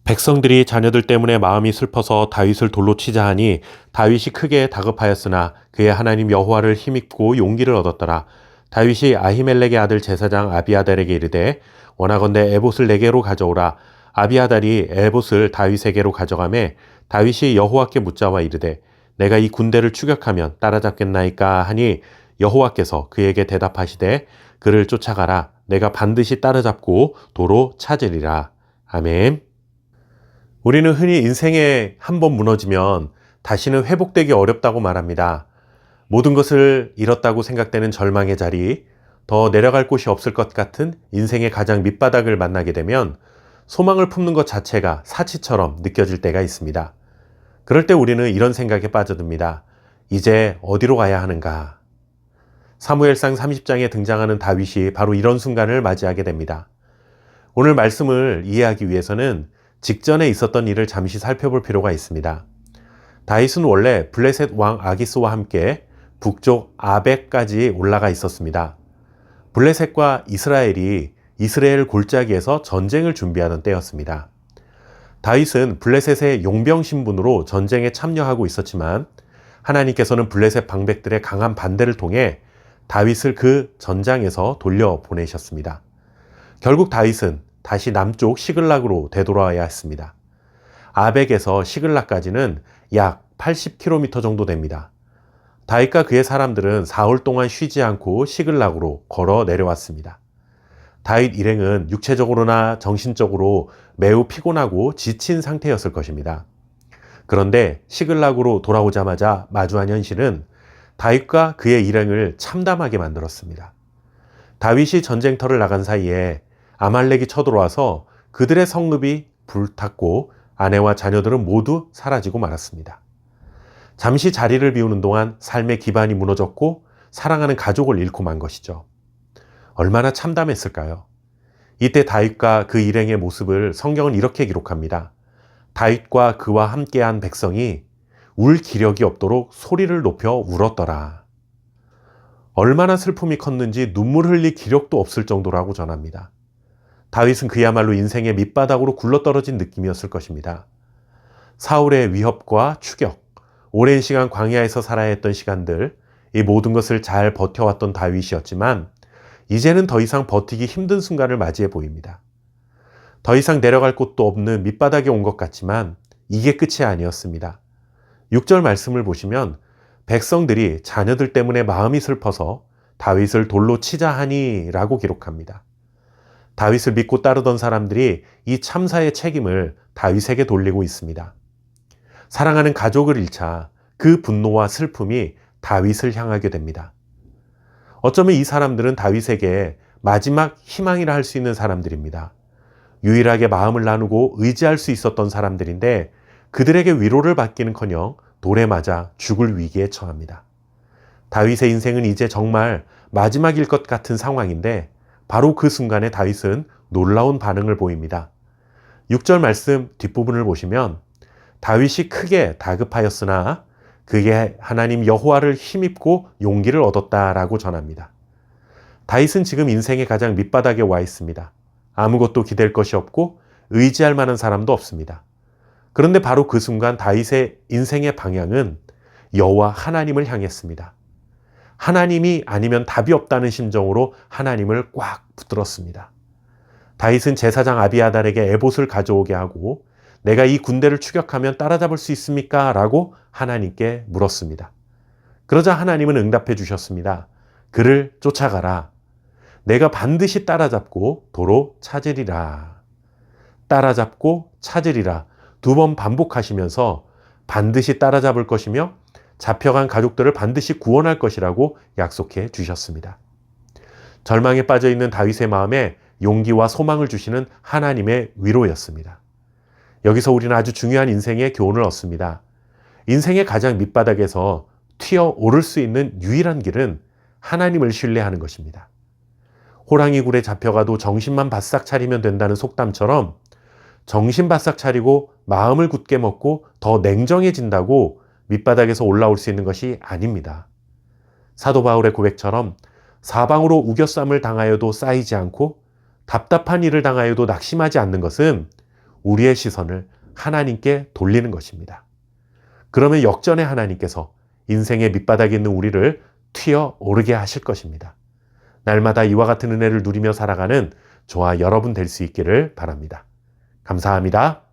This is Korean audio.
백성들이 자녀들 때문에 마음이 슬퍼서 다윗을 돌로 치자 하니 다윗이 크게 다급하였으나 그의 하나님 여호와를 힘입고 용기를 얻었더라. 다윗이 아히멜렉의 아들 제사장 아비아달에게 이르되 원하건대 에봇을 내게로 가져오라. 아비아달이 에봇을 다윗에게로 가져가매 다윗이 여호와께 묻자와 이르되 내가 이 군대를 추격하면 따라잡겠나이까 하니 여호와께서 그에게 대답하시되 그를 쫓아가라. 내가 반드시 따라잡고 도로 찾으리라. 아멘. 우리는 흔히 인생에 한 번 무너지면 다시는 회복되기 어렵다고 말합니다. 모든 것을 잃었다고 생각되는 절망의 자리, 더 내려갈 곳이 없을 것 같은 인생의 가장 밑바닥을 만나게 되면 소망을 품는 것 자체가 사치처럼 느껴질 때가 있습니다. 그럴 때 우리는 이런 생각에 빠져듭니다. 이제 어디로 가야 하는가? 사무엘상 30장에 등장하는 다윗이 바로 이런 순간을 맞이하게 됩니다. 오늘 말씀을 이해하기 위해서는 직전에 있었던 일을 잠시 살펴볼 필요가 있습니다. 다윗은 원래 블레셋 왕 아기스와 함께 북쪽 아벡까지 올라가 있었습니다. 블레셋과 이스라엘이 이스라엘 골짜기에서 전쟁을 준비하던 때였습니다. 다윗은 블레셋의 용병 신분으로 전쟁에 참여하고 있었지만 하나님께서는 블레셋 방백들의 강한 반대를 통해 다윗을 그 전장에서 돌려보내셨습니다. 결국 다윗은 다시 남쪽 시글락으로 되돌아와야 했습니다. 아벡에서 시글락까지는 약 80km 정도 됩니다. 다윗과 그의 사람들은 사흘 동안 쉬지 않고 시글락으로 걸어 내려왔습니다. 다윗 일행은 육체적으로나 정신적으로 매우 피곤하고 지친 상태였을 것입니다. 그런데 시글락으로 돌아오자마자 마주한 현실은 다윗과 그의 일행을 참담하게 만들었습니다. 다윗이 전쟁터를 나간 사이에 아말렉이 쳐들어와서 그들의 성읍이 불탔고 아내와 자녀들은 모두 사라지고 말았습니다. 잠시 자리를 비우는 동안 삶의 기반이 무너졌고 사랑하는 가족을 잃고 만 것이죠. 얼마나 참담했을까요? 이때 다윗과 그 일행의 모습을 성경은 이렇게 기록합니다. 다윗과 그와 함께한 백성이 울 기력이 없도록 소리를 높여 울었더라. 얼마나 슬픔이 컸는지 눈물 흘릴 기력도 없을 정도라고 전합니다. 다윗은 그야말로 인생의 밑바닥으로 굴러떨어진 느낌이었을 것입니다. 사울의 위협과 추격, 오랜 시간 광야에서 살아야 했던 시간들, 이 모든 것을 잘 버텨왔던 다윗이었지만 이제는 더 이상 버티기 힘든 순간을 맞이해 보입니다. 더 이상 내려갈 곳도 없는 밑바닥에 온 것 같지만 이게 끝이 아니었습니다. 6절 말씀을 보시면 백성들이 자녀들 때문에 마음이 슬퍼서 다윗을 돌로 치자 하니 라고 기록합니다. 다윗을 믿고 따르던 사람들이 이 참사의 책임을 다윗에게 돌리고 있습니다. 사랑하는 가족을 잃자 그 분노와 슬픔이 다윗을 향하게 됩니다. 어쩌면 이 사람들은 다윗에게 마지막 희망이라 할 수 있는 사람들입니다. 유일하게 마음을 나누고 의지할 수 있었던 사람들인데 그들에게 위로를 받기는커녕 돌에 맞아 죽을 위기에 처합니다. 다윗의 인생은 이제 정말 마지막일 것 같은 상황인데 바로 그 순간에 다윗은 놀라운 반응을 보입니다. 6절 말씀 뒷부분을 보시면 다윗이 크게 다급하였으나 그게 하나님 여호와를 힘입고 용기를 얻었다라고 전합니다. 다윗은 지금 인생의 가장 밑바닥에 와 있습니다. 아무것도 기댈 것이 없고 의지할 만한 사람도 없습니다. 그런데 바로 그 순간 다윗의 인생의 방향은 여호와 하나님을 향했습니다. 하나님이 아니면 답이 없다는 심정으로 하나님을 꽉 붙들었습니다. 다윗은 제사장 아비아달에게 에봇을 가져오게 하고 내가 이 군대를 추격하면 따라잡을 수 있습니까? 라고 하나님께 물었습니다. 그러자 하나님은 응답해 주셨습니다. 그를 쫓아가라. 내가 반드시 따라잡고 도로 찾으리라. 따라잡고 찾으리라. 2번 반복하시면서 반드시 따라잡을 것이며 잡혀간 가족들을 반드시 구원할 것이라고 약속해 주셨습니다. 절망에 빠져 있는 다윗의 마음에 용기와 소망을 주시는 하나님의 위로였습니다. 여기서 우리는 아주 중요한 인생의 교훈을 얻습니다. 인생의 가장 밑바닥에서 튀어 오를 수 있는 유일한 길은 하나님을 신뢰하는 것입니다. 호랑이 굴에 잡혀가도 정신만 바싹 차리면 된다는 속담처럼 정신 바싹 차리고 마음을 굳게 먹고 더 냉정해진다고 밑바닥에서 올라올 수 있는 것이 아닙니다. 사도 바울의 고백처럼 사방으로 우겨쌈을 당하여도 쌓이지 않고 답답한 일을 당하여도 낙심하지 않는 것은 우리의 시선을 하나님께 돌리는 것입니다. 그러면 역전의 하나님께서 인생의 밑바닥에 있는 우리를 튀어 오르게 하실 것입니다. 날마다 이와 같은 은혜를 누리며 살아가는 저와 여러분 될 수 있기를 바랍니다. 감사합니다.